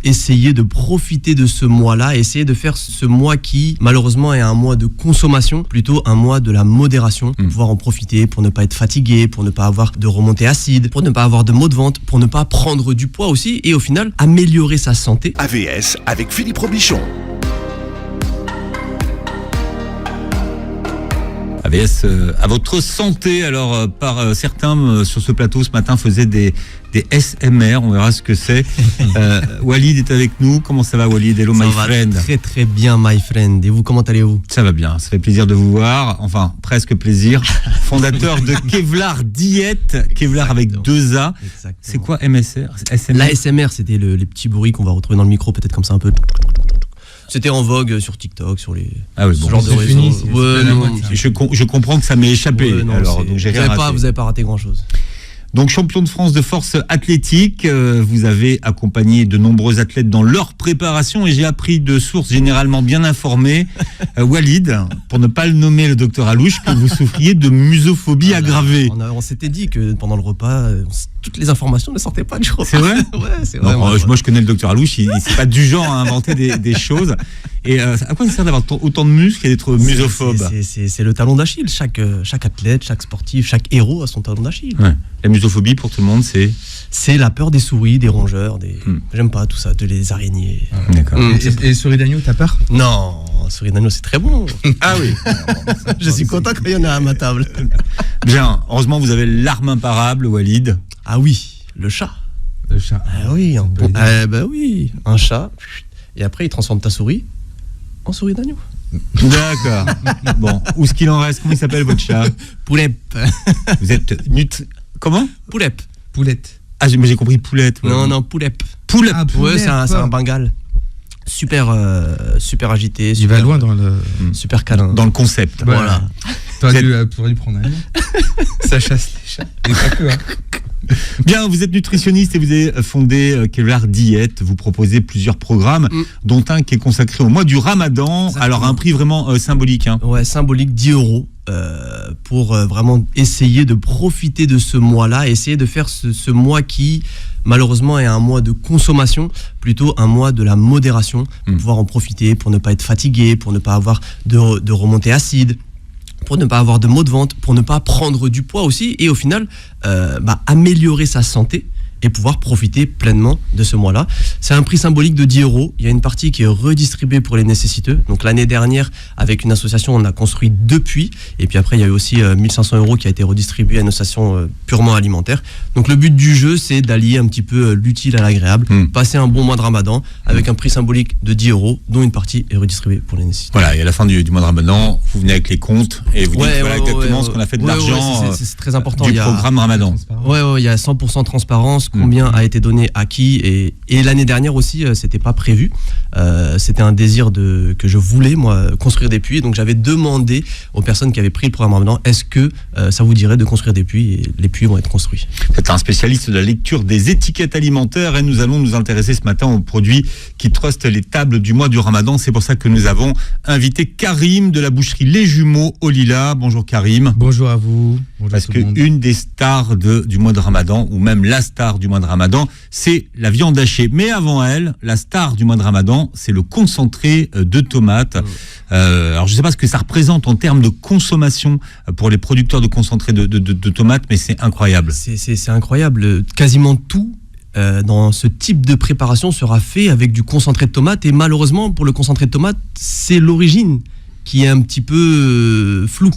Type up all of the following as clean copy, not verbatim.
essayer de profiter de ce mois-là, essayer de faire ce mois qui, malheureusement, est un mois de consommation, plutôt un mois de la modération, pour pouvoir en profiter, pour ne pas être fatigué, pour ne pas avoir de remontée acide, pour ne pas avoir de maux de ventre, pour ne pas prendre du poids aussi, et au final, améliorer sa santé. AVS avec Philippe Robichon. AVS à votre santé. Alors par certains sur ce plateau ce matin faisaient des SMR, on verra ce que c'est. Walid est avec nous. Comment ça va, Walid? Hello, my friend. Ça va très très bien, my friend. Et vous, comment allez-vous? Ça va bien, ça fait plaisir de vous voir. Enfin, presque plaisir. Fondateur de Kevlar Diète, Kevlar avec 2 A. Exactement. C'est quoi MSR? SMR? L'ASMR, c'était les petits bruits qu'on va retrouver dans le micro, peut-être comme ça un peu. C'était en vogue sur TikTok, sur les Ah oui, bon, genre de réseaux. Je comprends que ça m'est échappé. Ouais, non, alors, donc j'ai rien raté. vous avez pas raté grand-chose. Donc champion de France de force athlétique, vous avez accompagné de nombreux athlètes dans leur préparation et j'ai appris de sources généralement bien informées, Walid, pour ne pas le nommer le docteur Alouche, que vous souffriez de musophobie aggravée. On s'était dit que pendant le repas, toutes les informations ne sortaient pas du repas. C'est vrai? Ouais, c'est vrai. Moi je connais le docteur Alouche, il c'est pas du genre à inventer des choses. Et à quoi ça sert d'avoir autant de muscles et d'être musophobe? C'est le talon d'Achille. Chaque athlète, chaque sportif, chaque héros a son talon d'Achille. Ouais. La musophobie pour tout le monde, c'est la peur des souris, des rongeurs, j'aime pas tout ça, des araignées. D'accord. Et souris d'agneau, t'as peur? Non, souris d'agneau, c'est très bon. Ah oui. Je suis content qu'il y en a à ma table. Bien, heureusement vous avez l'arme imparable, Walid. Ah oui, le chat. Le chat. Ah oui, oui, un chat. Et après, il transforme ta souris en souris d'agneau. D'accord. Bon, où est-ce qu'il en reste? Comment il s'appelle votre chat? Poulep. Vous êtes Comment? Poulep. Poulette. Ah, mais j'ai compris poulette. Ouais. Non, Poulep. Poulep. Ah, Ouais, c'est un Bengale. Super agité. Il va loin dans le... Super câlin. Dans le concept. Voilà. T'aurais dû prendre un nom. Ça chasse les chats. Et pas que, hein. Bien, vous êtes nutritionniste et vous avez fondé Kevlar Diète. Vous proposez plusieurs programmes, dont un qui est consacré au mois du Ramadan. Exactement. Alors, un prix vraiment symbolique. Hein. Ouais, symbolique, 10 € pour vraiment essayer de profiter de ce mois-là, essayer de faire ce mois qui, malheureusement, est un mois de consommation, plutôt un mois de la modération, pour pouvoir en profiter, pour ne pas être fatigué, pour ne pas avoir de remontée acide, pour ne pas avoir de maux de ventre, pour ne pas prendre du poids aussi, et au final, améliorer sa santé et pouvoir profiter pleinement de ce mois-là. C'est un prix symbolique de 10 €. Il y a une partie qui est redistribuée pour les nécessiteux. Donc l'année dernière, avec une association, on a construit 2 puits. Et puis après, il y a eu aussi 1500 € qui a été redistribué à une association purement alimentaire. Donc le but du jeu, c'est d'allier un petit peu l'utile à l'agréable, passer un bon mois de Ramadan avec un prix symbolique de 10 €, dont une partie est redistribuée pour les nécessiteux. Voilà, et à la fin du mois de Ramadan, vous venez avec les comptes et vous dites exactement ce qu'on a fait de l'argent c'est très important. du programme Ramadan. Il y a 100% de transparence, combien a été donné à qui, et l'année dernière aussi, c'était pas prévu. C'était un désir que je voulais, moi, construire des puits. Donc j'avais demandé aux personnes qui avaient pris le programme Ramadan, est-ce que ça vous dirait de construire des puits, et les puits vont être construits. Vous êtes un spécialiste de la lecture des étiquettes alimentaires et nous allons nous intéresser ce matin aux produits qui trustent les tables du mois du Ramadan. C'est pour ça que nous avons invité Karim de la boucherie Les Jumeaux au Lilas. Bonjour Karim. Bonjour à vous. Bonjour. Parce qu'une des stars du mois de Ramadan, ou même la star du mois de Ramadan, c'est la viande hachée. Mais avant elle, la star du mois de Ramadan, c'est le concentré de tomates. Alors je ne sais pas ce que ça représente en termes de consommation pour les producteurs de concentré de tomates, mais c'est incroyable. C'est incroyable. Quasiment tout dans ce type de préparation sera fait avec du concentré de tomate. Et malheureusement, pour le concentré de tomate, c'est l'origine qui est un petit peu floue.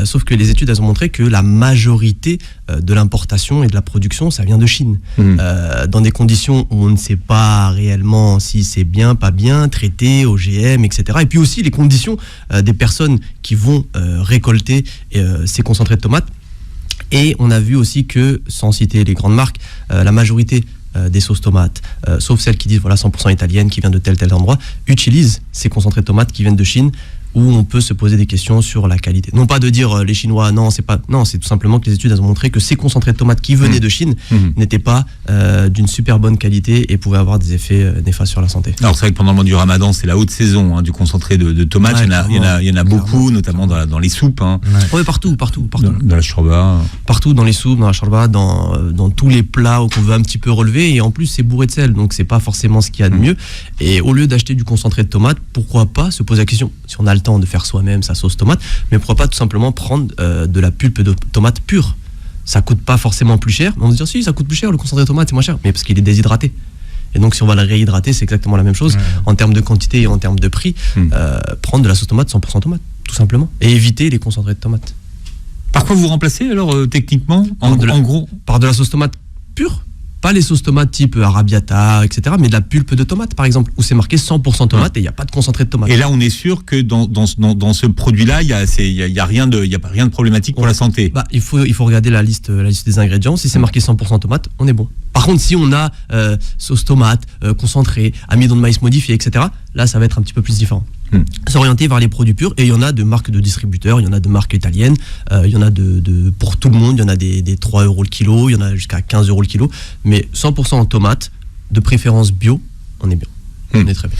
Sauf que les études elles ont montré que la majorité de l'importation et de la production, ça vient de Chine. Dans des conditions où on ne sait pas réellement si c'est bien, pas bien, traité, OGM, etc. Et puis aussi les conditions des personnes qui vont récolter ces concentrés de tomates. Et on a vu aussi que, sans citer les grandes marques, la majorité des sauces tomates, sauf celles qui disent 100% italienne, qui vient de tel endroit, utilisent ces concentrés de tomates qui viennent de Chine, où on peut se poser des questions sur la qualité. Non pas de dire les Chinois, non, c'est tout simplement que les études elles ont montré que ces concentrés de tomates qui venaient de Chine n'étaient pas d'une super bonne qualité et pouvaient avoir des effets néfastes sur la santé. Alors c'est vrai que pendant le mois du Ramadan, c'est la haute saison du concentré de tomates. Ouais, il y en a beaucoup, notamment dans les soupes. Ouais, partout. Dans la shorba. Partout, dans les soupes, dans la shorba, dans tous les plats qu'on veut un petit peu relever. Et en plus, c'est bourré de sel, donc c'est pas forcément ce qu'il y a de mieux. Et au lieu d'acheter du concentré de tomate, pourquoi pas se poser la question, si on a le temps de faire soi-même sa sauce tomate, mais pourquoi pas tout simplement prendre de la pulpe de tomate pure. Ça coûte pas forcément plus cher, mais on va se dire si ça coûte plus cher, le concentré de tomate c'est moins cher, mais parce qu'il est déshydraté. Et donc si on va le réhydrater, c'est exactement la même chose en termes de quantité et en termes de prix. Prendre de la sauce tomate 100% tomate, tout simplement, et éviter les concentrés de tomate. Par quoi vous remplacez alors techniquement en gros par de la sauce tomate pure. Pas les sauces tomates type arrabbiata, etc., mais de la pulpe de tomate, par exemple, où c'est marqué 100% tomate et il n'y a pas de concentré de tomate. Et là, on est sûr que dans ce produit-là, il y a rien de problématique pour la santé. Il faut regarder la liste des ingrédients. Si c'est marqué 100% tomate, on est bon. Par contre, si on a sauce tomate, concentré, amidon de maïs modifié, etc., là, ça va être un petit peu plus différent. S'orienter vers les produits purs, et il y en a de marques de distributeurs, il y en a de marques italiennes, il y en a pour tout le monde, il y en a des 3 € le kilo, il y en a jusqu'à 15 € le kilo, mais 100% en tomates, de préférence bio, on est bien. On est très bien.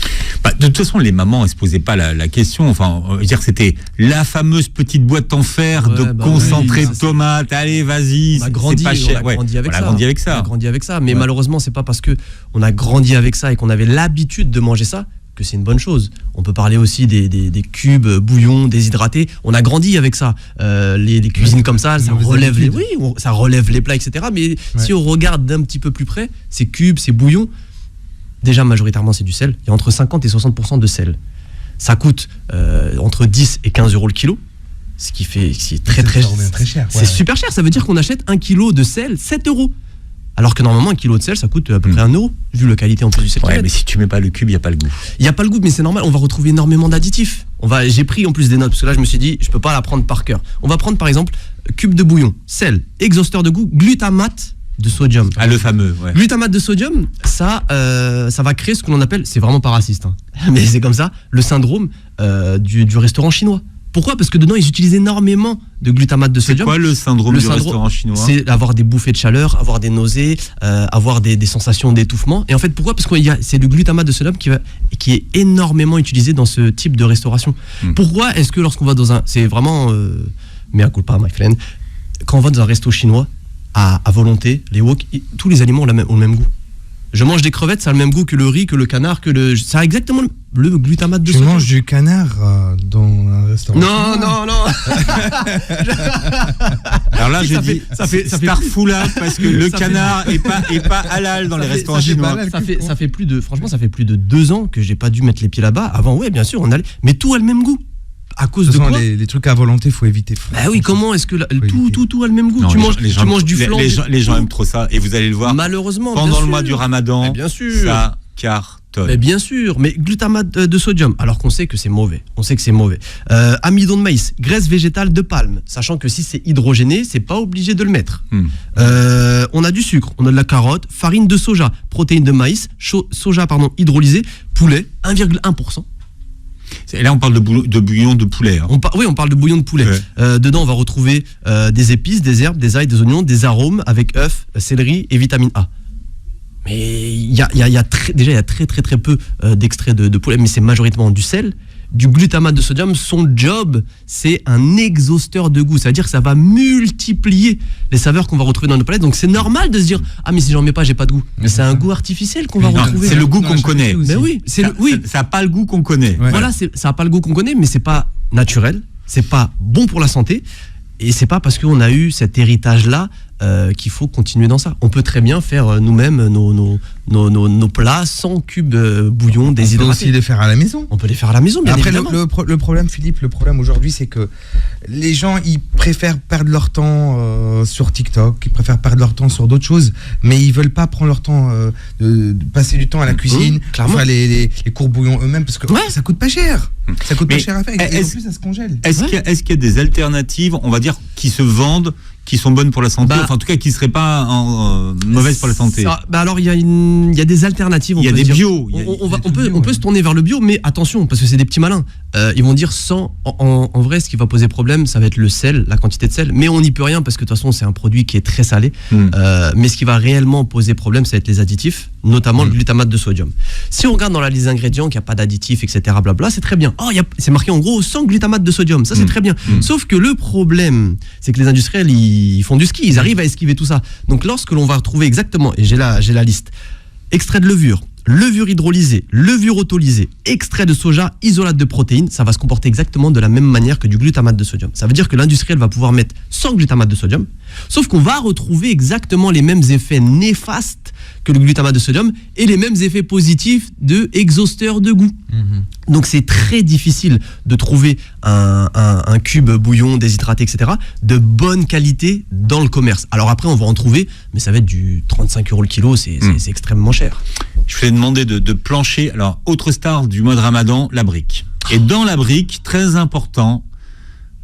De toute façon, les mamans, elles se posaient pas la question. Enfin, on va dire que c'était la fameuse petite boîte en fer de concentré de tomates. Allez, vas-y, c'est pas cher. On a grandi avec ça. Mais malheureusement, c'est pas parce que on a grandi avec ça et qu'on avait l'habitude de manger ça que c'est une bonne chose. On peut parler aussi des cubes bouillons déshydratés. On a grandi avec ça. Les cuisines comme ça, ça relève les plats, etc. Mais si on regarde d'un petit peu plus près, ces cubes, ces bouillons, déjà majoritairement c'est du sel. Il y a entre 50 et 60% de sel. Ça coûte entre 10 et 15 € le kilo. Ce qui est très cher. C'est super cher. Ça veut dire qu'on achète 1 kilo de sel 7 €. Alors que normalement, 1 kilo de sel, ça coûte à peu près 1 €, vu la qualité en plus du sel. Ouais, mais si tu mets pas le cube, il n'y a pas le goût. Il n'y a pas le goût, mais c'est normal, on va retrouver énormément d'additifs. J'ai pris en plus des notes, parce que là, je me suis dit, je peux pas la prendre par cœur. On va prendre par exemple, cube de bouillon, sel, exhausteur de goût, glutamate de sodium. Ah, le fameux, ouais. Glutamate de sodium, ça va créer ce que l'on appelle, c'est vraiment pas raciste, mais c'est comme ça, le syndrome du restaurant chinois. Pourquoi ? Parce que dedans, ils utilisent énormément de glutamate de sodium. C'est quoi le syndrome du restaurant chinois ? C'est avoir des bouffées de chaleur, avoir des nausées, avoir des sensations d'étouffement. Et en fait, pourquoi ? Parce que c'est le glutamate de sodium qui est énormément utilisé dans ce type de restauration. Pourquoi est-ce que lorsqu'on va dans un... C'est vraiment... mea culpa, my friend. Quand on va dans un resto chinois, à volonté, les wok, tous les aliments ont le même goût. Je mange des crevettes, ça a le même goût que le riz, que le canard, ça a exactement le glutamate de sodium. Tu manges du canard dans un restaurant? Non. Alors là, ça fait Starfoula parce que le canard est pas halal dans les restaurants chinois. Ça fait plus de 2 ans que j'ai pas dû mettre les pieds là-bas. Avant, ouais, bien sûr, on allait, mais tout a le même goût. À cause de quoi ? Les trucs à volonté, faut éviter. Oui, comment est-ce que tout a le même goût ? Tu manges du flan. Les gens aiment trop ça, et vous allez le voir. Malheureusement, pendant le mois du Ramadan, bien sûr. Ça cartonne. Mais bien sûr, mais glutamate de sodium, alors qu'on sait que c'est mauvais. Amidon de maïs, graisse végétale de palme, sachant que si c'est hydrogéné, c'est pas obligé de le mettre. On a du sucre, on a de la carotte, farine de soja, protéines de maïs, soja hydrolysé, poulet, 1,1%. Et là, on parle de bouillon de poulet. On parle de bouillon de poulet. Ouais. Dedans, on va retrouver des épices, des herbes, des ail, des oignons, des arômes avec œufs, céleri et vitamine A. Mais il y a très peu d'extraits de poulet, mais c'est majoritairement du sel, du glutamate de sodium. Son job, c'est un exhausteur de goût. C'est-à-dire que ça va multiplier les saveurs qu'on va retrouver dans nos palettes. Donc c'est normal de se dire mais si j'en mets pas, j'ai pas de goût. Mais c'est un goût artificiel qu'on va retrouver. C'est le goût qu'on connaît. Mais oui, ça n'a pas le goût qu'on connaît. Ouais. Voilà, ça n'a pas le goût qu'on connaît, mais c'est pas naturel, c'est pas bon pour la santé. Et c'est pas parce qu'on a eu cet héritage-là qu'il faut continuer dans ça. On peut très bien faire nous-mêmes nos plats sans cubes bouillon déshydratés. On peut aussi les faire à la maison. On peut les faire à la maison, bien évidemment. Après, le problème, Philippe, aujourd'hui, c'est que les gens, ils préfèrent perdre leur temps sur TikTok, ils préfèrent perdre leur temps sur d'autres choses, mais ils veulent pas prendre leur temps de passer du temps à la cuisine, faire les cours bouillons eux-mêmes, parce que ça coûte pas cher. Ça coûte pas cher à faire. Et en plus, ça se congèle. Est-ce qu'il y a des alternatives, on va dire, qui se vendent, qui sont bonnes pour la santé, enfin en tout cas qui ne seraient pas mauvaises pour la santé? Alors il y a des alternatives. Il y a des bio. On peut se tourner vers le bio, mais attention, parce que c'est des petits malins. ils vont dire sans. En vrai, ce qui va poser problème, ça va être le sel, la quantité de sel. Mais on n'y peut rien parce que de toute façon, c'est un produit qui est très salé. Mais ce qui va réellement poser problème, ça va être les additifs, notamment le glutamate de sodium. Si on regarde dans la liste d'ingrédients qu'il n'y a pas d'additifs, etc., blabla, c'est très bien. C'est marqué en gros sans glutamate de sodium. Ça, c'est très bien. Sauf que le problème, c'est que les industriels, ils font du ski. Ils arrivent à esquiver tout ça. Donc, lorsque l'on va retrouver exactement, et j'ai la liste, extrait de levure, levure hydrolysée, levure autolysée, extrait de soja, isolate de protéines, ça va se comporter exactement de la même manière que du glutamate de sodium. Ça veut dire que l'industriel va pouvoir mettre sans glutamate de sodium, sauf qu'on va retrouver exactement les mêmes effets néfastes que le glutamate de sodium et les mêmes effets positifs de exhausteur de goût. Donc c'est très difficile de trouver un cube bouillon déshydraté, etc., de bonne qualité dans le commerce. Alors après, on va en trouver, mais ça va être du 35 € le kilo, c'est extrêmement cher. Je vous ai demandé de plancher. Alors, autre star du mois de Ramadan, la brique. Et dans la brique, très important,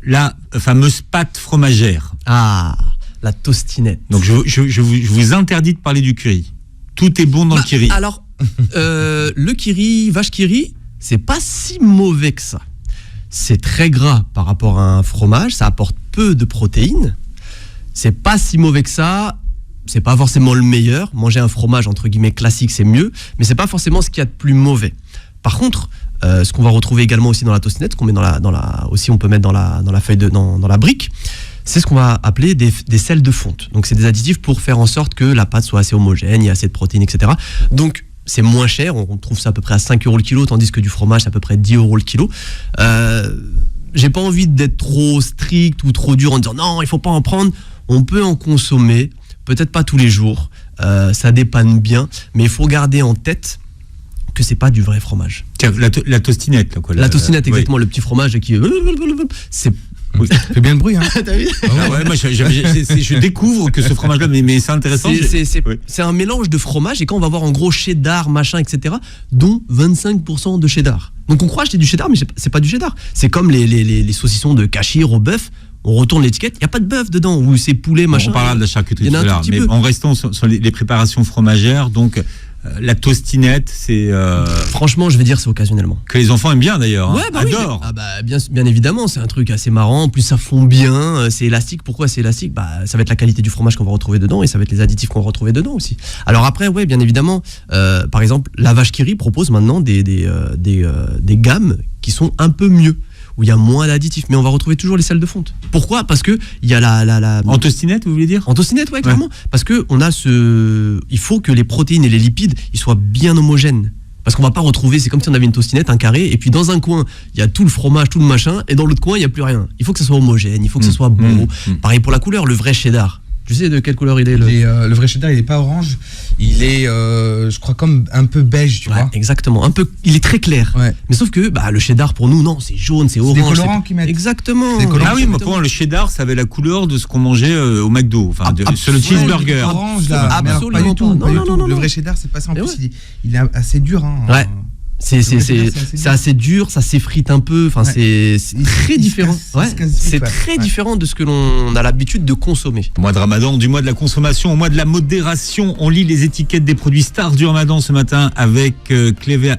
la fameuse pâte fromagère. Ah, la tostinette. Donc, je vous interdis de parler du curry. Tout est bon dans le curry. Alors, le curry, vache curry, c'est pas si mauvais que ça. C'est très gras par rapport à un fromage, ça apporte peu de protéines. C'est pas si mauvais que ça. C'est pas forcément le meilleur. Manger un fromage entre guillemets classique, c'est mieux, mais c'est pas forcément ce qu'il y a de plus mauvais. Par contre, ce qu'on va retrouver également aussi dans la tostinette, qu'on met aussi on peut mettre dans la feuille dans la brique, c'est ce qu'on va appeler des sels de fonte. Donc c'est des additifs pour faire en sorte que la pâte soit assez homogène, il y a assez de protéines, etc. Donc c'est moins cher, on trouve ça à peu près à 5 € le kilo, tandis que du fromage c'est à peu près 10 € le kilo. J'ai pas envie d'être trop strict ou trop dur en disant non, il faut pas en prendre. On peut en consommer, peut-être pas tous les jours, ça dépanne bien, mais il faut garder en tête que c'est pas du vrai fromage. Tiens, la tostinette, là, quoi. La tostinette, exactement, le petit fromage qui c'est. Oui. Fais bien le bruit, hein. T'as vu ? Ah ouais, moi, je découvre que ce fromage-là, mais c'est intéressant. C'est un mélange de fromage, et quand on va voir en gros cheddar, machin, etc., dont 25% de cheddar. Donc on croit acheter du cheddar, mais c'est pas du cheddar. C'est comme les saucissons de Cachir au bœuf. On retourne l'étiquette, il n'y a pas de bœuf dedans, ou c'est poulet, machin. On parlera de la charcuterie tout à l'heure, mais en restant sur les préparations fromagères, donc la tostinette, c'est... Franchement, je vais dire, c'est occasionnellement. Que les enfants aiment bien d'ailleurs, ouais, bah adorent. Oui. Ah bah, bien évidemment, c'est un truc assez marrant, en plus ça fond bien, c'est élastique. Pourquoi c'est élastique ? Ça va être la qualité du fromage qu'on va retrouver dedans, et ça va être les additifs qu'on va retrouver dedans aussi. Alors après, ouais, bien évidemment, par exemple, la vache qui rit propose maintenant des gammes qui sont un peu mieux, où il y a moins d'additifs, mais on va retrouver toujours les sels de fonte. Pourquoi ? Parce que il y a la... En tostinette, vous voulez dire ? En tostinette, ouais, clairement. Ouais. Parce que il faut que les protéines et les lipides, ils soient bien homogènes. Parce qu'on va pas retrouver, c'est comme si on avait une tostinette, un carré, et puis dans un coin, il y a tout le fromage, tout le machin, et dans l'autre coin, il y a plus rien. Il faut que ça soit homogène, il faut que ça soit beau. Pareil pour la couleur, le vrai cheddar. Tu sais de quelle couleur il est le vrai cheddar, il est pas orange, il est, je crois, comme un peu beige, tu vois. Exactement, un peu, il est très clair. Ouais. Mais sauf que le cheddar pour nous, non, c'est jaune, c'est orange. C'est des colorants qu'ils mettent. Exactement. Ah oui, mais pour moi, le cheddar, ça avait la couleur de ce qu'on mangeait au McDo, sur le cheeseburger. Orange là, absolument pas du tout. Non. Le vrai cheddar, c'est pas ça. En plus, il est assez dur. Hein. Ouais. C'est assez dur, ça s'effrite un peu, enfin c'est très différent. C'est très différent de ce que l'on a l'habitude de consommer. Mois de Ramadan, du mois de la consommation au mois de la modération, on lit les étiquettes des produits stars du Ramadan ce matin avec Kevlar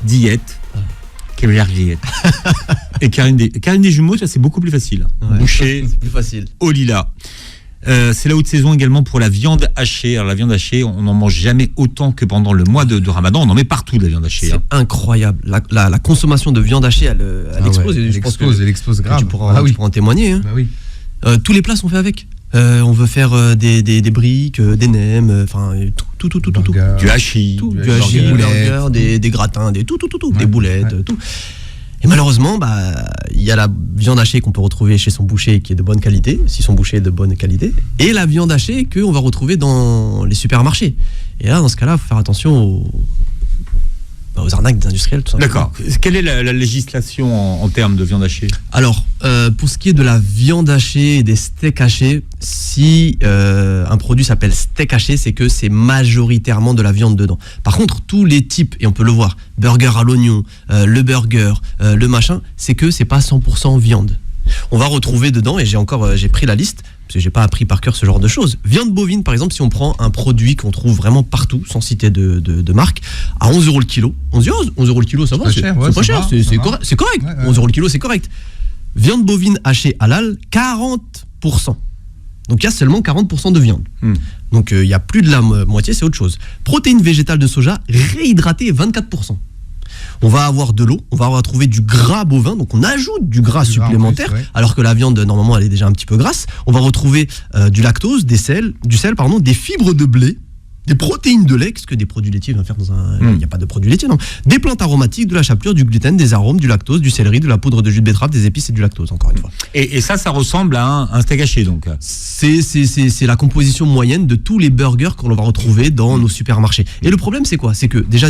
Diète. Kevlar Diète. Et Karine des Jumeaux, ça c'est beaucoup plus facile. Boucher, c'est plus facile. Au lilas. C'est la haute saison également pour la viande hachée. Alors la viande hachée, on n'en mange jamais autant que pendant le mois de Ramadan. On en met partout de la viande hachée. C'est incroyable. La consommation de viande hachée, elle explose. Ouais, elle explose grave. Tu pourras en témoigner. Hein. Bah oui. Tous les plats sont faits avec. On veut faire des briques, des nems, enfin tout. Du hachis, du hachis, des burgers, des gratins, tout, des boulettes, tout. Et malheureusement, il y a la viande hachée qu'on peut retrouver chez son boucher qui est de bonne qualité, si son boucher est de bonne qualité, et la viande hachée qu'on va retrouver dans les supermarchés. Et là, dans ce cas-là, il faut faire attention aux arnaques des industriels, tout simplement. D'accord. Quelle est la législation en termes de viande hachée ? Alors, pour ce qui est de la viande hachée et des steaks hachés, si un produit s'appelle steak haché, c'est que c'est majoritairement de la viande dedans. Par contre, tous les types, et on peut le voir, burger à l'oignon, le burger, le machin, c'est que c'est pas 100% viande. On va retrouver dedans, et j'ai pris la liste, parce que j'ai pas appris par cœur ce genre de choses. Viande bovine, par exemple, si on prend un produit qu'on trouve vraiment partout, sans citer de marque, à 11 € le kilo. On se dit, 11 € le kilo, ça va, c'est pas cher, c'est correct. Ouais. 11 € le kilo, c'est correct. Viande bovine hachée halal, 40%. Donc il y a seulement 40% de viande. Donc il y a plus de la moitié, c'est autre chose. Protéines végétales de soja réhydratées, 24%. On va avoir de l'eau, on va retrouver du gras bovin, donc on ajoute du gras supplémentaire, alors que la viande, normalement, elle est déjà un petit peu grasse. On va retrouver du lactose, du sel, des fibres de blé, des protéines de lait, qu'est-ce que des produits laitiers vont faire dans un... Il n'y a pas de produits laitiers, non. Des plantes aromatiques, de la chapelure, du gluten, des arômes, du lactose, du céleri, de la poudre de jus de betterave, des épices et du lactose, encore une fois. Et ça ressemble à un steak haché, donc. C'est la composition moyenne de tous les burgers qu'on va retrouver dans nos supermarchés. Et le problème, c'est quoi? C'est que, déjà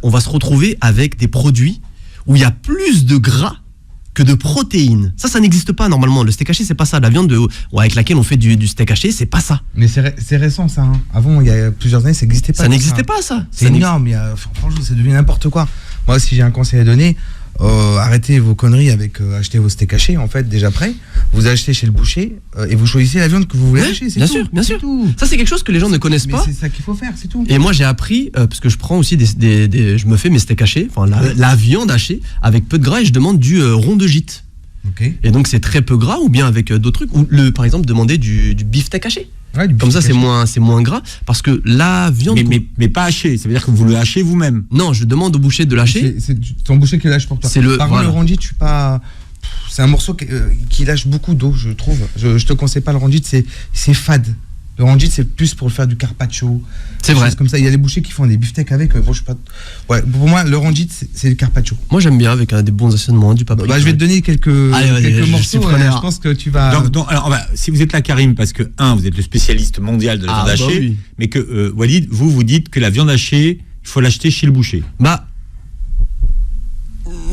on va se retrouver avec des produits où il y a plus de gras que de protéines. Ça n'existe pas normalement. Le steak haché, c'est pas ça. La viande avec laquelle on fait du steak haché, c'est pas ça. Mais c'est récent, ça. Hein. Avant, il y a plusieurs années, ça n'existait pas. Ça n'existait pas, ça. C'est énorme. Franchement, ça devient n'importe quoi. Moi, si j'ai un conseil à donner, arrêtez vos conneries avec acheter vos steaks hachés, en fait, déjà prêts. Vous achetez chez le boucher et vous choisissez la viande que vous voulez acheter. Bien sûr. Tout. Ça, c'est quelque chose que les gens ne connaissent pas. C'est ça qu'il faut faire, c'est tout. Et moi, j'ai appris, parce que je prends aussi je me fais mes steaks hachés, enfin la viande hachée, avec peu de gras, et je demande du rond de gîte. Okay. Et donc, c'est très peu gras, ou bien avec d'autres trucs. Ou par exemple, demander du beefsteak haché. Ouais, comme ça, c'est moins gras, parce que la viande... Mais pas haché, ça veut dire que vous le hachez vous-même. Non, je demande au boucher de lâcher. C'est ton boucher qui lâche pour toi. Par contre, le rondit, je suis pas... C'est un morceau qui lâche beaucoup d'eau, je trouve. Je te conseille pas le rondit, c'est fade. Le rondit, c'est plus pour faire du carpaccio. C'est vrai. Comme ça, il y a des bouchers qui font des beefsteaks avec. Bon, je sais pas... Ouais, pour moi, le rondit, c'est le carpaccio. Moi, j'aime bien avec des bons assaisonnements, du paprika. Je vais te donner quelques morceaux. Je pense que tu vas. Donc, alors, si vous êtes là, Karim, parce que vous êtes le spécialiste mondial de la viande hachée, oui. Mais que Walid, vous dites que la viande hachée, il faut l'acheter chez le boucher.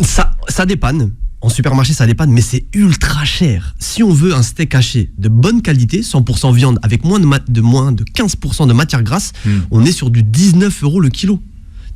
Ça dépanne. En supermarché, ça dépanne, mais c'est ultra cher. Si on veut un steak haché de bonne qualité, 100% viande, avec moins de 15% de matière grasse, on est sur du 19 € le kilo.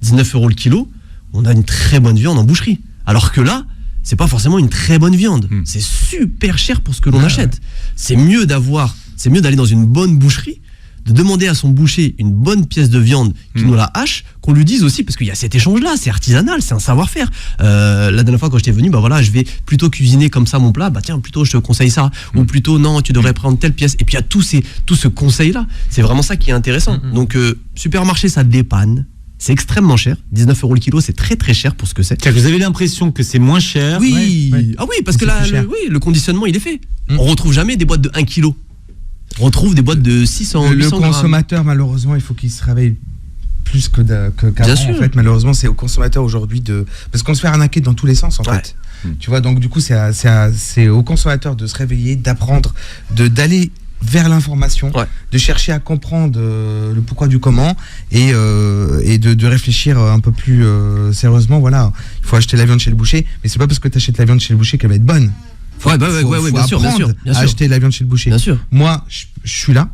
19 € le kilo, on a une très bonne viande en boucherie. Alors que là, c'est pas forcément une très bonne viande. C'est super cher pour ce que l'on achète. C'est mieux d'aller dans une bonne boucherie, de demander à son boucher une bonne pièce de viande qui nous la hache, qu'on lui dise aussi, parce qu'il y a cet échange-là, c'est artisanal, c'est un savoir-faire. La dernière fois quand j'étais venu, je vais plutôt cuisiner comme ça mon plat, tiens, plutôt je te conseille ça, ou plutôt non, tu devrais prendre telle pièce. Et puis il y a tout ce conseil-là, c'est vraiment ça qui est intéressant. Donc supermarché, ça dépanne. C'est extrêmement cher. 19 € le kilo, c'est très très cher pour ce que c'est. Vous avez l'impression que c'est moins cher? Oui. Ouais. Ah oui, parce que là, le conditionnement, il est fait. On retrouve jamais des boîtes de 1 kg. On retrouve des boîtes de 600, 800 Le consommateur, malheureusement, il faut qu'il se réveille plus qu'avant. En fait, malheureusement, c'est au consommateur aujourd'hui parce qu'on se fait arnaquer dans tous les sens, en fait. Tu vois, donc du coup, c'est au consommateur de se réveiller, d'apprendre, d'aller vers l'information, de chercher à comprendre le pourquoi du comment et de réfléchir un peu plus sérieusement. Voilà, il faut acheter la viande chez le boucher, mais c'est pas parce que tu achètes la viande chez le boucher qu'elle va être bonne. Faut bien sûr. Acheter la viande chez le boucher. Bien sûr. Moi, je suis là.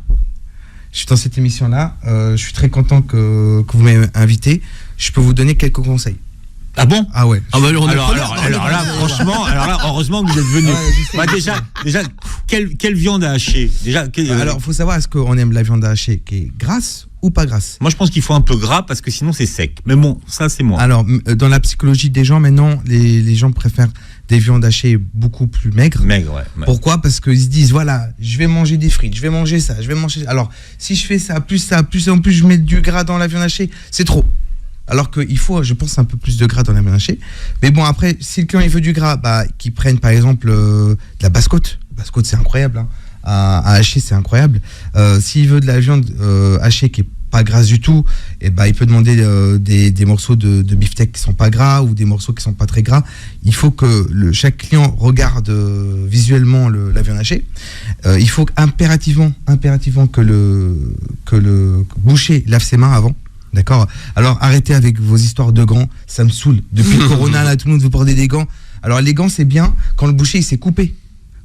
Je suis dans cette émission-là. Je suis très content que vous m'ayez invité. Je peux vous donner quelques conseils. Ah bon? Ah ouais. Alors là, franchement, heureusement que vous êtes venu. Déjà, quelle viande à hacher? Alors, il faut savoir, est-ce qu'on aime la viande à hacher qui est grasse ou pas grasse? Moi, je pense qu'il faut un peu gras parce que sinon c'est sec. Mais bon, ça c'est moi. Alors, dans la psychologie des gens, maintenant, les gens préfèrent des viandes hachées beaucoup plus maigres. Ouais. Pourquoi? Parce qu'ils se disent, voilà, je vais manger des frites, je vais manger ça, je vais manger... Alors, si je fais ça, plus en plus je mets du gras dans la viande hachée, c'est trop. Alors qu'il faut, je pense, un peu plus de gras dans la viande hachée. Mais bon, après, si le client il veut du gras, qu'il prenne par exemple de la basse-côte. La basse-côte, c'est incroyable. Hein. À hacher, c'est incroyable. S'il veut de la viande hachée qui est pas grasse du tout, il peut demander des morceaux de beefsteak qui sont pas gras ou des morceaux qui sont pas très gras. Il faut que chaque client regarde visuellement la viande hachée. Il faut impérativement que le boucher lave ses mains avant. D'accord. Alors arrêtez avec vos histoires de gants, ça me saoule. Depuis le corona, là, tout le monde veut porter des gants. Alors les gants, c'est bien quand le boucher il s'est coupé.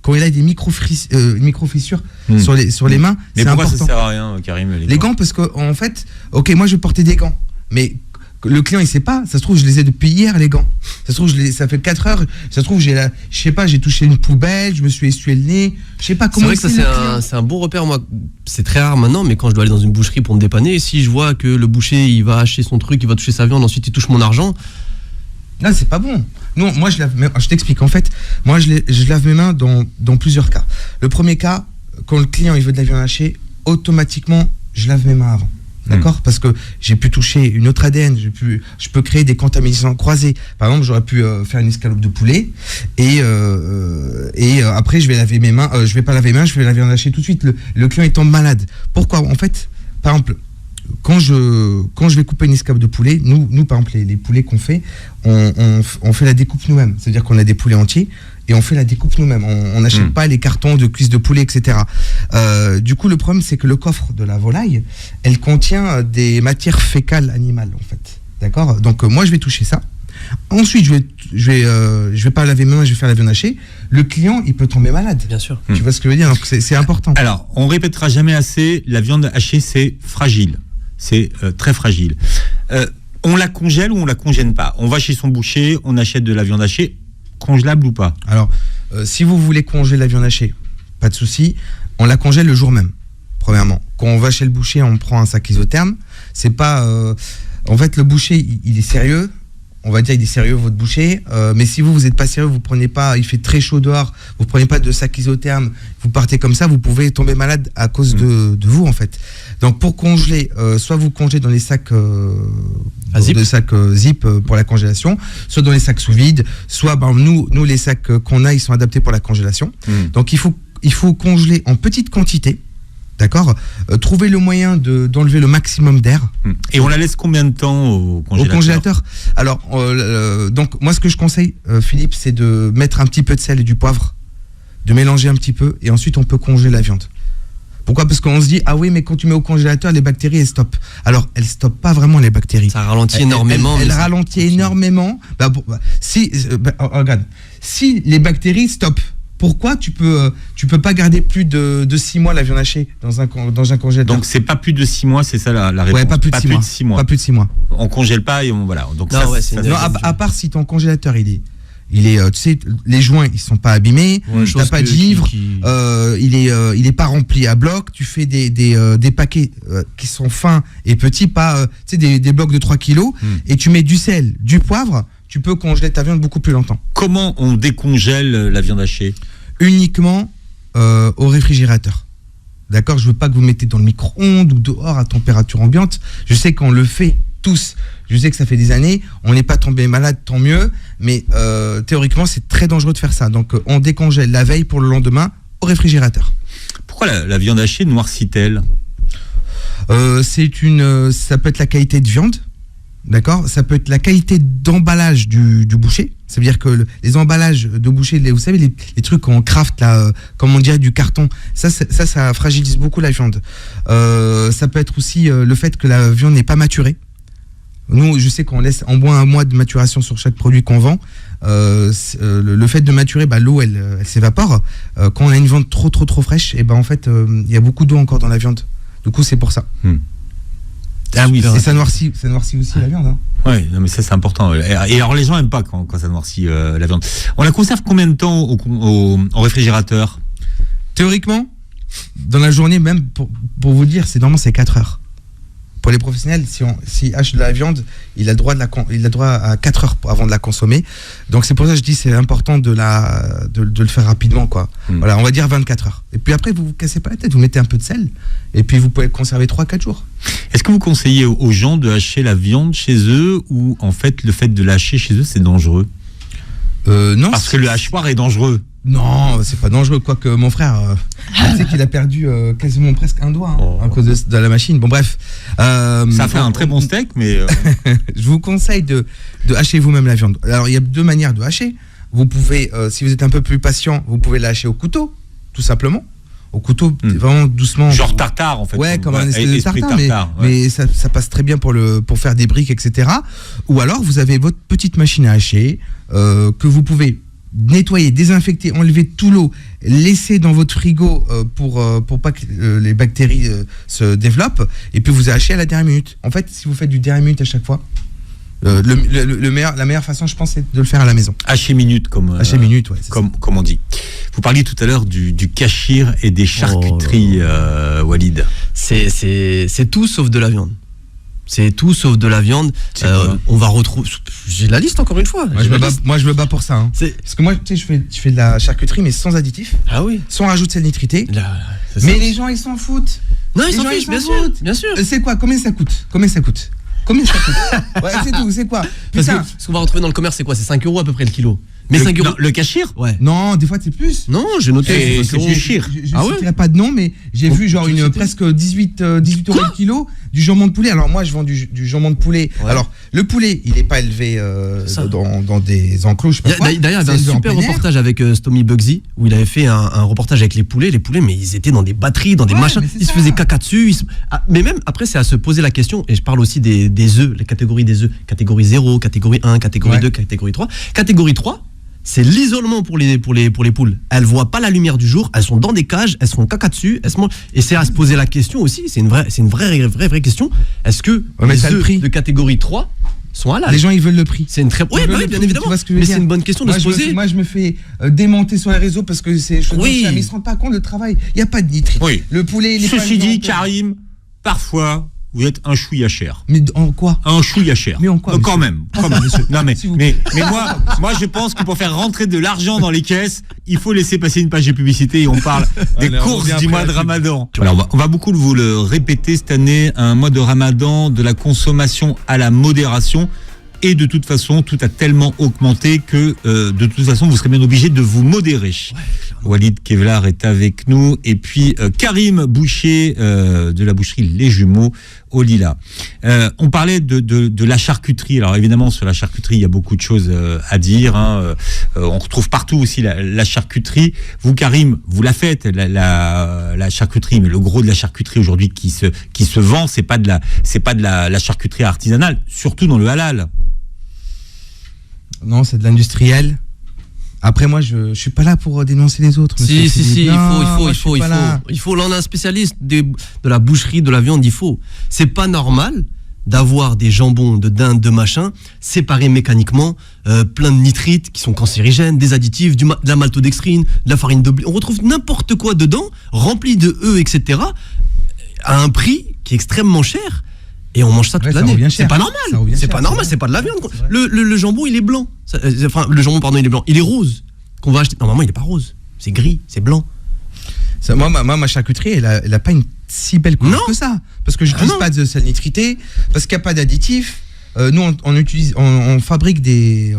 Quand il a des micro-fissures sur les mains, mais c'est pourquoi important. Ça sert à rien, Karim, les gants, parce que en fait, ok, moi je vais porter des gants, mais Le client il sait pas, ça se trouve je les ai depuis hier les gants. Ça se trouve ça fait 4 heures, ça se trouve je sais pas, j'ai touché une poubelle, je me suis essuyé le nez, je sais pas comment. C'est vrai que ça c'est un bon repère, moi c'est très rare maintenant, mais quand je dois aller dans une boucherie pour me dépanner, si je vois que le boucher il va acheter son truc, il va toucher sa viande, ensuite il touche mon argent. Là c'est pas bon. Non, moi je t'explique en fait, moi je lave mes mains dans plusieurs cas. Le premier cas, quand le client il veut de la viande hachée, automatiquement je lave mes mains avant. D'accord, parce que j'ai pu toucher une autre ADN, je peux créer des contaminations croisées. Par exemple, j'aurais pu faire une escalope de poulet et après je vais laver mes mains. Je vais pas laver mes mains, je vais la viande hachée tout de suite. Le client est tombe malade. Pourquoi ? En fait, par exemple, quand je vais couper une escalope de poulet, nous par exemple les poulets qu'on fait, on fait la découpe nous-mêmes. C'est-à-dire qu'on a des poulets entiers. Et on fait la découpe nous-mêmes. On n'achète pas les cartons de cuisses de poulet, etc. Du coup, le problème, c'est que le coffre de la volaille, elle contient des matières fécales animales, en fait. D'accord ? Donc, moi, je vais toucher ça. Ensuite, je vais pas laver mes mains, je vais faire la viande hachée. Le client, il peut tomber malade. Bien sûr. Tu vois ce que je veux dire ? Donc, c'est important. Alors, on répétera jamais assez, la viande hachée, c'est fragile. C'est très fragile. On la congèle ou on la congèle pas ? On va chez son boucher, on achète de la viande hachée. Congelable ou pas ? Alors, si vous voulez congeler la viande hachée, pas de souci, on la congèle le jour même, premièrement. Quand on va chez le boucher, on prend un sac isotherme. C'est pas... en fait, le boucher, il est sérieux. On va dire, il est sérieux, votre boucher. Mais si vous n'êtes pas sérieux, vous prenez pas... Il fait très chaud dehors, vous prenez pas de sac isotherme, vous partez comme ça, vous pouvez tomber malade à cause de vous, en fait. Donc, pour congeler, soit vous congelez dans les sacs... zip pour la congélation, soit dans les sacs sous vide, soit nous les sacs qu'on a, ils sont adaptés pour la congélation. Donc il faut congeler en petite quantité, d'accord, trouver le moyen d'enlever le maximum d'air. Et on la laisse combien de temps au congélateur ? Alors donc moi ce que je conseille, Philippe, c'est de mettre un petit peu de sel et du poivre, de mélanger un petit peu, et ensuite on peut congeler la viande. Pourquoi ? Parce qu'on se dit, ah oui, mais quand tu mets au congélateur, les bactéries, elles stoppent. Alors, elles stoppent pas vraiment, les bactéries. Ça ralentit énormément. Elles ralentit énormément. Regarde, si les bactéries stoppent, pourquoi tu peux pas garder plus de 6 mois la viande hachée dans un congélateur ? Donc, c'est pas plus de 6 mois, c'est ça la réponse ? Ouais, pas plus de 6 mois. Pas plus de 6 mois. On congèle pas et voilà. Donc non, à part si ton congélateur, il est, tu sais, les joints ils sont pas abîmés, t'as pas de givre, il est pas rempli à bloc. Tu fais des paquets qui sont fins et petits, pas tu sais des blocs de 3 kilos, et tu mets du sel, du poivre, tu peux congeler ta viande beaucoup plus longtemps. Comment on décongèle la viande hachée ? Uniquement au réfrigérateur. D'accord, je veux pas que vous le mettez dans le micro-ondes ou dehors à température ambiante. Je sais qu'on le fait tous. Je sais que ça fait des années, on n'est pas tombé malade, tant mieux, mais théoriquement, c'est très dangereux de faire ça. Donc, on décongèle la veille pour le lendemain au réfrigérateur. Pourquoi la viande hachée noircit-elle ? Ça peut être la qualité de viande, d'accord ? Ça peut être la qualité d'emballage du boucher. Ça veut dire que les emballages de boucher, vous savez, les trucs en craft, là, comme on dirait du carton, ça fragilise beaucoup la viande. Ça peut être aussi le fait que la viande n'est pas maturée. Nous, je sais qu'on laisse en moins 1 mois de maturation sur chaque produit qu'on vend. Le fait de maturer, l'eau, elle s'évapore. Quand on a une viande trop fraîche, en fait, il y a beaucoup d'eau encore dans la viande. Du coup, c'est pour ça. Ah oui, et ça noircit aussi la viande. Hein. Oui, mais ça c'est important. Et alors les gens n'aiment pas quand ça noircit la viande. On la conserve combien de temps au réfrigérateur ? Théoriquement, dans la journée, même pour vous dire, normalement c'est 4 heures. Pour les professionnels, s'il hache de la viande, il a droit à 4 heures avant de la consommer. Donc c'est pour ça que je dis c'est important de le faire rapidement, quoi. Voilà, on va dire 24 heures. Et puis après, vous vous cassez pas la tête, vous mettez un peu de sel, et puis vous pouvez le conserver 3-4 jours. Est-ce que vous conseillez aux gens de hacher la viande chez eux, ou en fait le fait de la hacher chez eux c'est dangereux ? Non. Parce que le hachoir est dangereux. Non, c'est pas dangereux. Quoique mon frère, tu sais qu'il a perdu quasiment presque un doigt à cause de la machine. Bon, bref. Ça fait un très bon steak, mais... Je vous conseille de hacher vous-même la viande. Alors, il y a 2 manières de hacher. Vous pouvez, si vous êtes un peu plus patient, vous pouvez la hacher au couteau, tout simplement. Au couteau, vraiment doucement. Genre tartare, en fait. Ouais, comme un espèce de tartare, mais ça passe très bien pour faire des briques, etc. Ou alors, vous avez votre petite machine à hacher que vous pouvez nettoyer, désinfecter, enlever tout l'eau, laisser dans votre frigo pour pas que les bactéries se développent, et puis vous hachez à la dernière minute. En fait, si vous faites du dernière minute à chaque fois, La meilleure façon, je pense, c'est de le faire à la maison. Haché minute, Haché minute, ouais, comme on dit. Vous parliez tout à l'heure du cachir et des charcuteries, Walid. C'est tout sauf de la viande. C'est tout sauf de la viande. On va retrouver. J'ai la liste encore une fois. Moi, je me bats pour ça. Hein. Parce que moi, tu sais, je fais de la charcuterie, mais sans additifs. Ah oui. Sans rajout de sel nitrité. Mais les gens, ils s'en foutent. Non, ils s'en fichent, bien sûr. C'est quoi? Combien ça coûte? Ouais, c'est tout, c'est quoi? Parce que ce qu'on va retrouver dans le commerce, c'est quoi? C'est 5 € à peu près le kilo. Mais 5 €. Le cachir? Ouais. Non, des fois c'est plus. Non, j'ai noté. C'est du chir. Je ne citerai pas de nom, mais j'ai vu genre presque 18 € le kilo du jambon de poulet. Alors moi, je vends du jambon de poulet. Ouais. Alors le poulet, il n'est pas élevé dans des enclos. Je sais pas D'ailleurs, il y avait un super reportage avec Stomy Bugsy où il avait fait un reportage avec les poulets. Les poulets, mais ils étaient dans des batteries, dans des machins. Ils se faisaient caca dessus. Mais même après, c'est à se poser la question. Et je parle aussi des œufs, les catégories des œufs. Catégorie 0, catégorie 1, catégorie 2, catégorie 3. Catégorie 3. C'est l'isolement pour les poules. Elles voient pas la lumière du jour, elles sont dans des cages, elles se font caca dessus, elles se mangent. Et c'est à se poser la question aussi, c'est une vraie question. Est-ce que les œufs de catégorie 3 sont halal? Les gens, ils veulent le prix. C'est une très... Oui, bien évidemment. Mais c'est une bonne question de se poser. Moi, je me fais démonter sur les réseaux parce que c'est... Oui. Mais ils se rendent pas compte, le travail. Il n'y a pas de nitrite. Oui. Le poulet, il est pas... Ceci dit, Karim, parfois... Vous êtes un chouïa cher. Mais en quoi? Un chouïa cher. Mais en quoi? Quand même. Non mais moi je pense que pour faire rentrer de l'argent dans les caisses, il faut laisser passer une page de publicité et on parle des courses du mois de Ramadan. Alors on va beaucoup vous le répéter cette année, un mois de Ramadan, de la consommation à la modération. Et de toute façon, tout a tellement augmenté que de toute façon, vous serez bien obligé de vous modérer. Ouais, Walid Kevlar est avec nous. Et puis Karim Boucher de la boucherie Les Jumeaux au Lila. On parlait de la charcuterie. Alors évidemment, sur la charcuterie, il y a beaucoup de choses à dire. Hein. On retrouve partout aussi la charcuterie. Vous, Karim, vous la faites, la charcuterie. Mais le gros de la charcuterie aujourd'hui qui se vend, c'est pas de la charcuterie artisanale, surtout dans le halal. Non, c'est de l'industriel. Après, moi, je suis pas là pour dénoncer les autres. Si, il faut. Là, on a un spécialiste de la boucherie, de la viande, il faut. C'est pas normal d'avoir des jambons, de dinde, de machin, séparés mécaniquement, plein de nitrites qui sont cancérigènes, des additifs, de la maltodextrine, de la farine de blé. On retrouve n'importe quoi dedans, rempli de E, etc., à un prix qui est extrêmement cher. Et on mange ça toute l'année. C'est pas normal. C'est pas normal, c'est pas de la viande. Le jambon, il est blanc. Le jambon, pardon, il est blanc. Il est rose. Qu'on va acheter. Normalement, il est pas rose. C'est gris, c'est blanc. Moi, ma charcuterie, elle a pas une si belle couleur que ça. Parce que je n'utilise pas de sel nitrité, parce qu'il n'y a pas d'additifs. Nous, on fabrique des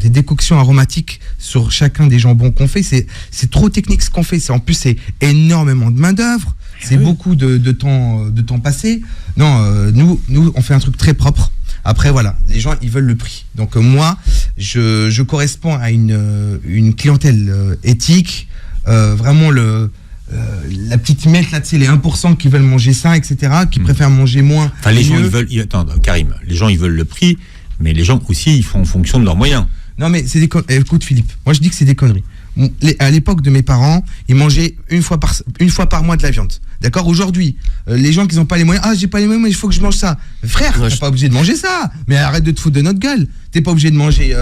décoctions aromatiques sur chacun des jambons qu'on fait. C'est trop technique ce qu'on fait. En plus, c'est énormément de main-d'œuvre. C'est beaucoup de temps passé. Non, nous, on fait un truc très propre. Après, voilà, les gens, ils veulent le prix. Donc, moi, je corresponds à une clientèle éthique. Vraiment, la petite miette, là, tu sais, les 1% qui veulent manger ça, etc., qui préfèrent manger moins. Enfin, les gens, attends, Karim, les gens, ils veulent le prix, mais les gens aussi, ils font en fonction de leurs moyens. Non, mais c'est des conneries. Écoute, Philippe, moi, je dis que c'est des conneries. À l'époque de mes parents, ils mangeaient une fois par mois de la viande. D'accord? Aujourd'hui, les gens qui n'ont pas les moyens, j'ai pas les moyens, mais il faut que je mange ça. Frère, t'es pas obligé de manger ça. Mais arrête de te foutre de notre gueule. T'es pas obligé de manger.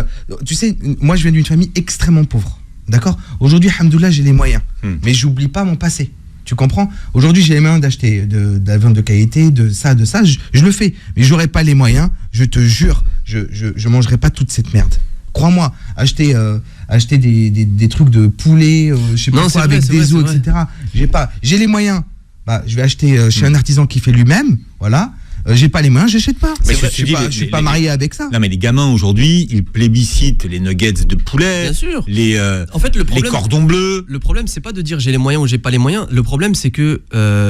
Tu sais, moi, je viens d'une famille extrêmement pauvre. D'accord? Aujourd'hui, alhamdoulilah, j'ai les moyens. Mais j'oublie pas mon passé. Tu comprends? Aujourd'hui, j'ai les moyens d'acheter de la viande de qualité, de ça. Je le fais. Mais j'aurais pas les moyens. Je te jure, je mangerai pas toute cette merde. Crois-moi, acheter des trucs de poulet, je sais pas quoi, avec des os, etc. J'ai les moyens. Je vais acheter chez un artisan qui fait lui-même. Voilà. J'ai pas les mains, j'achète pas. Je suis pas marié avec ça. Non, mais les gamins aujourd'hui, ils plébiscitent les nuggets de poulet, bien sûr. Les cordons bleus. Le problème, c'est pas de dire j'ai les moyens ou j'ai pas les moyens. Le problème, c'est que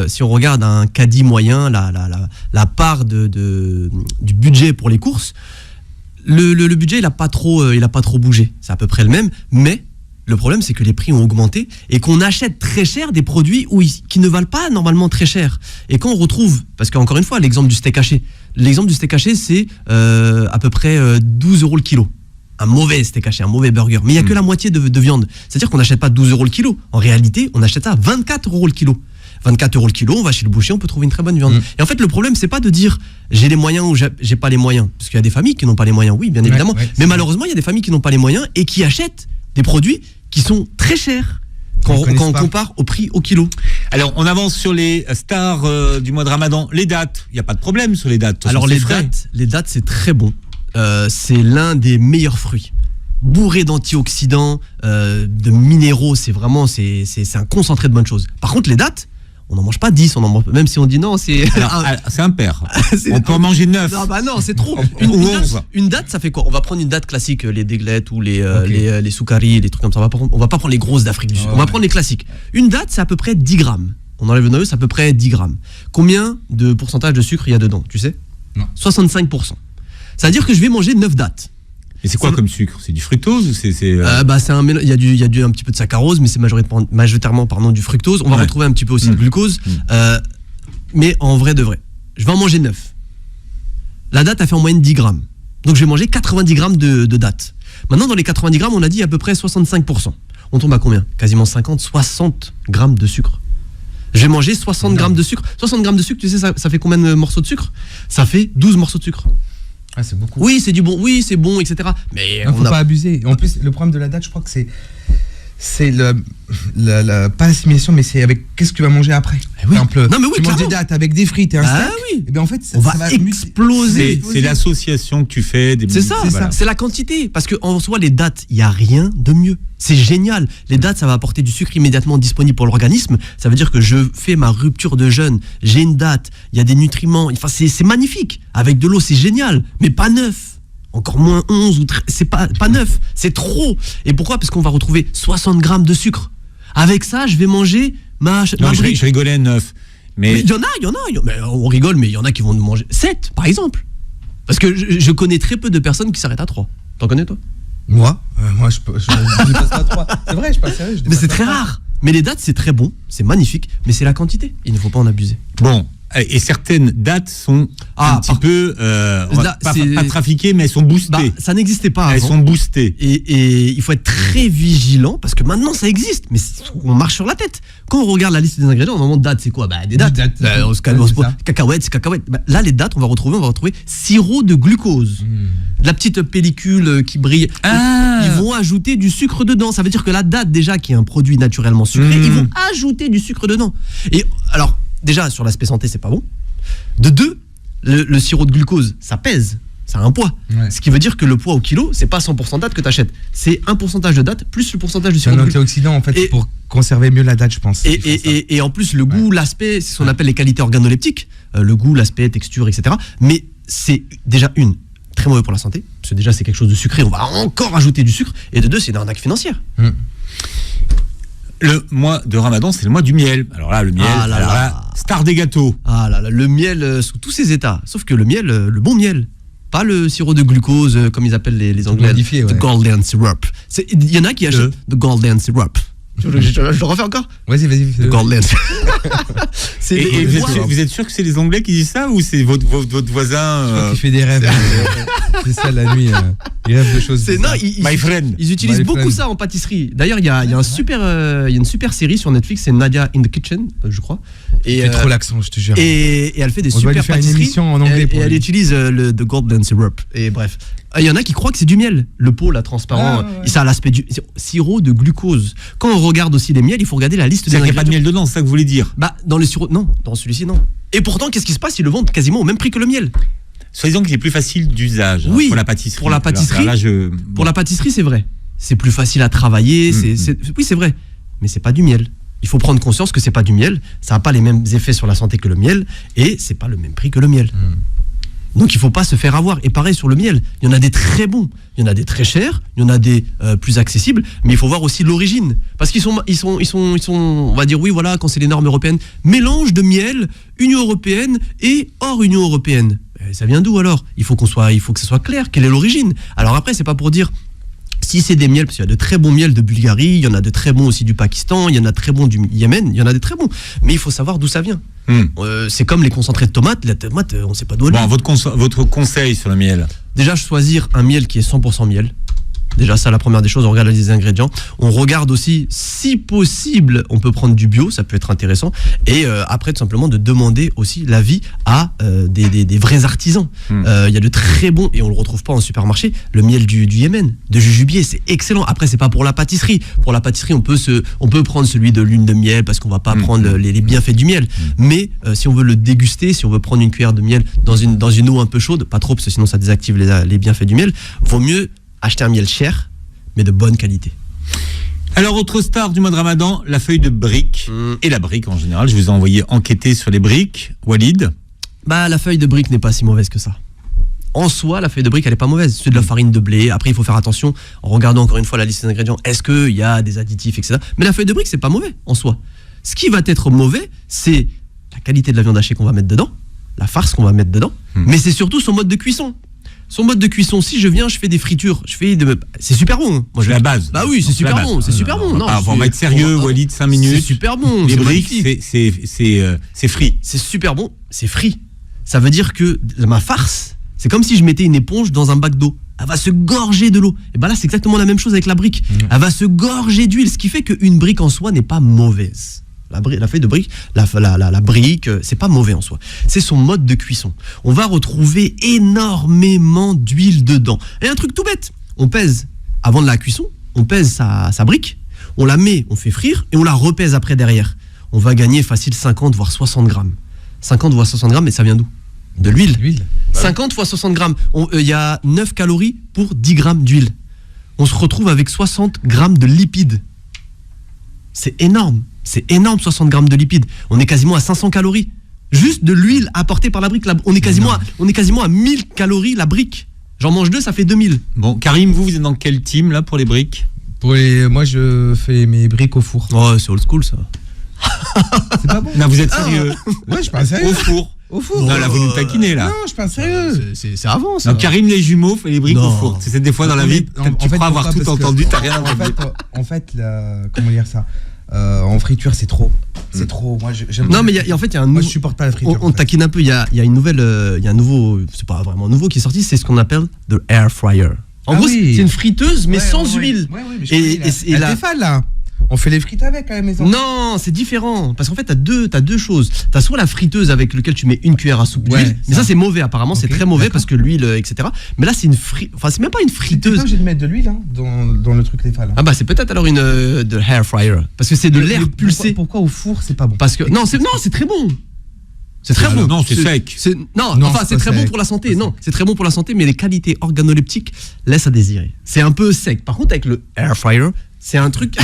si on regarde un caddie moyen, la part du budget pour les courses, le budget, il a pas trop bougé. C'est à peu près le même, mais le problème, c'est que les prix ont augmenté et qu'on achète très cher des produits qui ne valent pas normalement très cher. Et quand on retrouve, parce qu'encore une fois, l'exemple du steak haché. L'exemple du steak haché, c'est à peu près 12 € le kilo. Un mauvais steak haché, un mauvais burger. Mais il n'y a que la moitié de viande. C'est-à-dire qu'on n'achète pas 12 € le kilo. En réalité, on achète ça à 24 € le kilo. 24 € le kilo, on va chez le boucher, on peut trouver une très bonne viande. Et en fait, le problème, c'est pas de dire j'ai les moyens ou j'ai pas les moyens. Parce qu'il y a des familles qui n'ont pas les moyens, oui, bien évidemment. Mais malheureusement, il y a des familles qui n'ont pas les moyens et qui achètent des produits qui sont très chers quand on compare au prix au kilo. Alors, on avance sur les stars du mois de Ramadan. Les dates, il n'y a pas de problème sur les dates. Alors, les dates, c'est très bon. C'est l'un des meilleurs fruits. Bourré d'antioxydants, de minéraux, c'est un concentré de bonnes choses. Par contre, les dates, on n'en mange pas 10, même si on dit non, c'est... c'est impair. On peut en manger 9. Non, c'est trop. Une date, ça fait quoi? On va prendre une date classique, les déglettes ou les soukaris, les trucs comme ça. On va pas prendre les grosses d'Afrique du Sud. On va prendre les classiques. Une date, c'est à peu près 10 grammes. On enlève le noyau, c'est à peu près 10 grammes. Combien de pourcentage de sucre il y a dedans, tu sais? Non. 65%. Ça veut dire que je vais manger 9 dates. Et c'est quoi comme sucre? C'est du fructose ou c'est il y a un petit peu de saccharose, mais c'est majoritairement du fructose. On va retrouver un petit peu aussi de glucose. Mais en vrai de vrai, je vais en manger 9. La date a fait en moyenne 10 grammes. Donc je vais manger 90 grammes de date. Maintenant, dans les 90 grammes, on a dit à peu près 65%. On tombe à combien? Quasiment 60 grammes de sucre. Je vais manger 60 grammes de sucre. 60 grammes de sucre, tu sais, ça fait combien de morceaux de sucre? Ça fait 12 morceaux de sucre. Ah, c'est beaucoup. Oui, c'est du bon, oui, c'est bon, etc. Mais il ne faut pas abuser. En plus, le problème de la date, je crois que c'est pas l'assimilation, mais c'est avec qu'est-ce que tu vas manger après. Par exemple, tu manges des dates avec des frites et un steak. Oui. Et bien en fait, ça va exploser. C'est l'association que tu fais. C'est ça. C'est la quantité. Parce qu'en soi, les dates, il n'y a rien de mieux. C'est génial. Les dates, ça va apporter du sucre immédiatement disponible pour l'organisme. Ça veut dire que je fais ma rupture de jeûne. J'ai une date. Il y a des nutriments. Enfin, c'est magnifique. Avec de l'eau, c'est génial. Mais pas neuf. Encore moins 11 ou 13. C'est pas neuf. C'est trop. Et pourquoi? Parce qu'on va retrouver 60 grammes de sucre. Avec ça, je vais manger ma je rigolais 9. Mais il y en a. Mais on rigole, mais il y en a qui vont manger 7, par exemple. Parce que je connais très peu de personnes qui s'arrêtent à 3. T'en connais, toi? Moi, je passe pas à 3. C'est vrai, je passe sérieux. Mais c'est très rare. Mais les dates, c'est très bon, c'est magnifique, mais c'est la quantité. Il ne faut pas en abuser. Bon, et certaines dates sont un petit peu pas trafiquées, mais elles sont boostées. Ça n'existait pas avant. Elles sont boostées. Et il faut être très vigilant parce que maintenant ça existe, mais on marche sur la tête. Quand on regarde la liste des ingrédients, on demande date, c'est quoi? Des dates. On se calme, cacahuètes, c'est cacahuètes. Là, les dates, on va retrouver sirop de glucose. La petite pellicule qui brille. Ils vont ajouter du sucre dedans. Ça veut dire que la date, déjà, qui est un produit naturellement sucré, ils vont ajouter du sucre dedans. Et alors, déjà, sur l'aspect santé, c'est pas bon. De deux, le sirop de glucose, ça pèse. Ça a un poids. Ce qui veut dire que le poids au kilo, c'est pas 100% de date que tu achètes. C'est un pourcentage de date plus le pourcentage de sirop de glucose. C'est un antioxydant, en fait, pour conserver mieux la date, je pense. Et en plus, le goût, l'aspect, c'est ce qu'on appelle les qualités organoleptiques. Le goût, l'aspect, texture, etc. Mais c'est déjà très mauvais pour la santé. Parce que déjà, c'est quelque chose de sucré. On va encore ajouter du sucre. Et de deux, c'est une arnaque financière. Le mois de Ramadan, c'est le mois du miel. Alors là, le miel, star des gâteaux. Le miel sous tous ses états. Sauf que le miel, le bon miel, pas le sirop de glucose, comme ils appellent les Anglais, modifié, the golden syrup. Il y en a qui achètent the golden syrup. Je le refais encore? Vas-y. The golden. Vous êtes sûr que c'est les Anglais qui disent ça ou c'est votre voisin qui fait des rêves? C'est ça la nuit. Il rêve de choses. My friend. Ils utilisent beaucoup ça en pâtisserie. D'ailleurs, il y a une super série sur Netflix, c'est Nadia in the Kitchen, je crois. Et fait trop l'accent, je te jure. Et elle fait des super pâtisseries. On doit lui faire une émission en anglais. Et elle utilise le the golden syrup. Et bref. Il y en a qui croient que c'est du miel. Le pot, là, transparent, ça a l'aspect du sirop de glucose. Quand on regarde aussi les miels, il faut regarder la liste des ingrédients. Il n'y a pas de miel dedans, c'est ça que vous voulez dire? Dans le sirop, non. Dans celui-ci, non. Et pourtant, qu'est-ce qui se passe? Ils le vendent quasiment au même prix que le miel. Soi-disant qu'il est plus facile d'usage pour la pâtisserie. Pour la pâtisserie, pour la pâtisserie, c'est vrai. C'est plus facile à travailler. Oui, c'est vrai. Mais c'est pas du miel. Il faut prendre conscience que c'est pas du miel. Ça n'a pas les mêmes effets sur la santé que le miel. Et c'est pas le même prix que le miel. Donc il ne faut pas se faire avoir. Et pareil sur le miel, il y en a des très bons, il y en a des très chers, il y en a des plus accessibles, mais il faut voir aussi l'origine. Parce qu'ils sont, on va dire oui, voilà, quand c'est les normes européennes, mélange de miel, Union européenne et hors Union européenne. Ça vient d'où alors? Il faut que ce soit clair, quelle est l'origine. Alors après, c'est pas pour dire si c'est des miels, parce qu'il y a de très bons miels de Bulgarie, il y en a de très bons aussi du Pakistan, il y en a de très bons du Yémen, il y en a des très bons. Mais il faut savoir d'où ça vient. C'est comme les concentrés de tomates. La tomate, on ne sait pas d'où elle vient. Votre conseil sur le miel? Déjà, choisir un miel qui est 100% miel. Déjà, ça, la première des choses, on regarde les ingrédients. On regarde aussi, si possible, on peut prendre du bio, ça peut être intéressant. Et après, tout simplement, de demander aussi l'avis à des vrais artisans. Il y a de très bons, et on le retrouve pas en supermarché, le miel du Yémen, de jujubier, c'est excellent. Après, c'est pas pour la pâtisserie. Pour la pâtisserie, on peut prendre celui de lune de miel parce qu'on va pas prendre les bienfaits du miel. Mais si on veut le déguster, si on veut prendre une cuillère de miel dans une eau un peu chaude, pas trop, parce que sinon ça désactive les bienfaits du miel, vaut mieux acheter un miel cher, mais de bonne qualité. Alors, autre star du mois de Ramadan, la feuille de brique et la brique en général. Je vous ai envoyé enquêter sur les briques. Walid? La feuille de brique n'est pas si mauvaise que ça. En soi, la feuille de brique, elle est pas mauvaise. C'est de la farine de blé. Après, il faut faire attention en regardant encore une fois la liste des ingrédients. Est-ce qu'il y a des additifs, etc. Mais la feuille de brique, c'est pas mauvais en soi. Ce qui va être mauvais, c'est la qualité de la viande hachée qu'on va mettre dedans, la farce qu'on va mettre dedans, mais c'est surtout son mode de cuisson. Son mode de cuisson, si je viens, je fais des fritures, c'est super bon. Moi, c'est la base. Bah oui, c'est super bon, c'est super bon. Non, on va être sérieux, Walid, 5 minutes. C'est super bon. Les briques, c'est frit. C'est super bon, c'est frit. Ça veut dire que ma farce, c'est comme si je mettais une éponge dans un bac d'eau. Elle va se gorger de l'eau. Et là, c'est exactement la même chose avec la brique. Elle va se gorger d'huile, ce qui fait qu'une brique en soi n'est pas mauvaise. La feuille de brique, la brique, c'est pas mauvais en soi. C'est son mode de cuisson. On va retrouver énormément d'huile dedans. Et un truc tout bête, on pèse avant de la cuisson, on pèse sa brique, on la met, on fait frire et on la repèse après derrière. On va gagner facile 50 voire 60 grammes. 50 voire 60 grammes, mais ça vient d'où? De l'huile. 50 fois 60 grammes. Il y a 9 calories pour 10 grammes d'huile. On se retrouve avec 60 grammes de lipides. C'est énorme. C'est énorme, 60 grammes de lipides. On est quasiment à 500 calories. Juste de l'huile apportée par la brique. On est quasiment à 1000 calories la brique. J'en mange 2, ça fait 2000. Bon, Karim, vous êtes dans quel team là pour les briques? Moi, je fais mes briques au four. Oh, c'est old school ça. C'est pas bon. Non, vous êtes sérieux? Ouais, je parle sérieux. Au four. Au four. Non, là, vous nous taquinez là. Non, je parle sérieux. C'est avant ça. Non, Karim les jumeaux fait les briques au four. C'est des fois dans la vie, tu crois avoir tout entendu, t'as rien entendu. En fait, comment dire ça? En friture, c'est trop. C'est trop. Moi, j'aime. Non, mais en fait, il y a un nouveau. Moi, je supporte pas la friture. On taquine un peu. Il y a une nouvelle. Il y a un nouveau. C'est pas vraiment nouveau qui est sorti. C'est ce qu'on appelle de air fryer. En gros, c'est une friteuse, mais sans huile. Et la Tefal, là. On fait les frites avec à la maison. Non, c'est différent. Parce qu'en fait, t'as deux choses. T'as soit la friteuse avec laquelle tu mets une cuillère à soupe d'huile. Mais ça, c'est mauvais. Apparemment, c'est très mauvais parce que l'huile, etc. Mais là, c'est c'est même pas une friteuse. C'est pas obligé de mettre de l'huile dans le truc Tefal. Ah c'est peut-être alors une de air fryer. Parce que c'est de l'air pulsé. Pourquoi au four, c'est pas bon? Parce que c'est très bon. C'est très bon. Non, c'est sec. C'est très bon pour la santé. Non, c'est très bon pour la santé, mais les qualités organoleptiques laissent à désirer. C'est un peu sec. Par contre, avec le air fryer, c'est un truc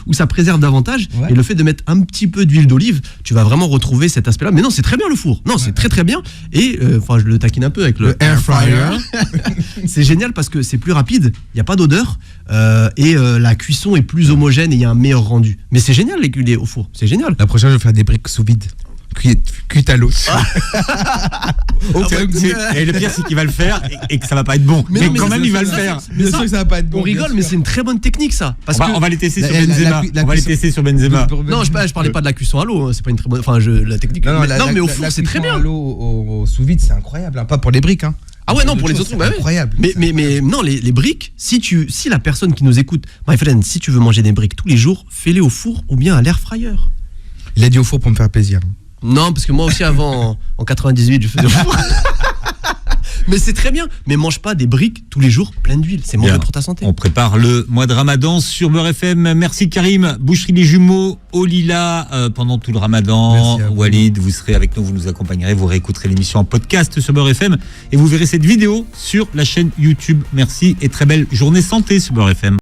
où ça préserve davantage. Ouais. Et le fait de mettre un petit peu d'huile d'olive, tu vas vraiment retrouver cet aspect-là. Mais non, c'est très bien le four. Non, c'est très très bien. Et je le taquine un peu avec le air fryer. C'est génial parce que c'est plus rapide, il n'y a pas d'odeur et la cuisson est plus homogène et il y a un meilleur rendu. Mais c'est génial les culés au four. C'est génial. La prochaine, je vais faire des briques sous vide. Cuite à l'eau. Et le pire, c'est qu'il va le faire et que ça va pas être bon. Mais quand même, il va le faire. Bien sûr que ça va pas être bon. On rigole, mais c'est une très bonne technique, ça. Parce on va les tester sur Benzema. On va les tester sur Benzema. Non, je parlais pas de la cuisson à l'eau. C'est pas une très bonne. Enfin, la technique. Non, mais au four, c'est très bien. La cuisson à l'eau au sous vide, c'est incroyable. Pas pour les briques. Ah ouais, non, pour les autres, c'est incroyable. Mais non, les briques, si la personne qui nous écoute, my friend, si tu veux manger des briques tous les jours, fais-les au four ou bien à l'air fryer. Il a dit au four pour me faire plaisir. Non, parce que moi aussi avant, en 98, je faisais au four. Mais c'est très bien. Mais mange pas des briques tous les jours pleines d'huile. C'est mauvais pour ta santé. On prépare le mois de Ramadan sur Beurre FM. Merci Karim. Boucherie Les Jumeaux au Lila pendant tout le Ramadan. Walid, vous serez avec nous, vous nous accompagnerez. Vous réécouterez l'émission en podcast sur Beurre FM et vous verrez cette vidéo sur la chaîne YouTube. Merci et très belle journée santé sur Beurre FM.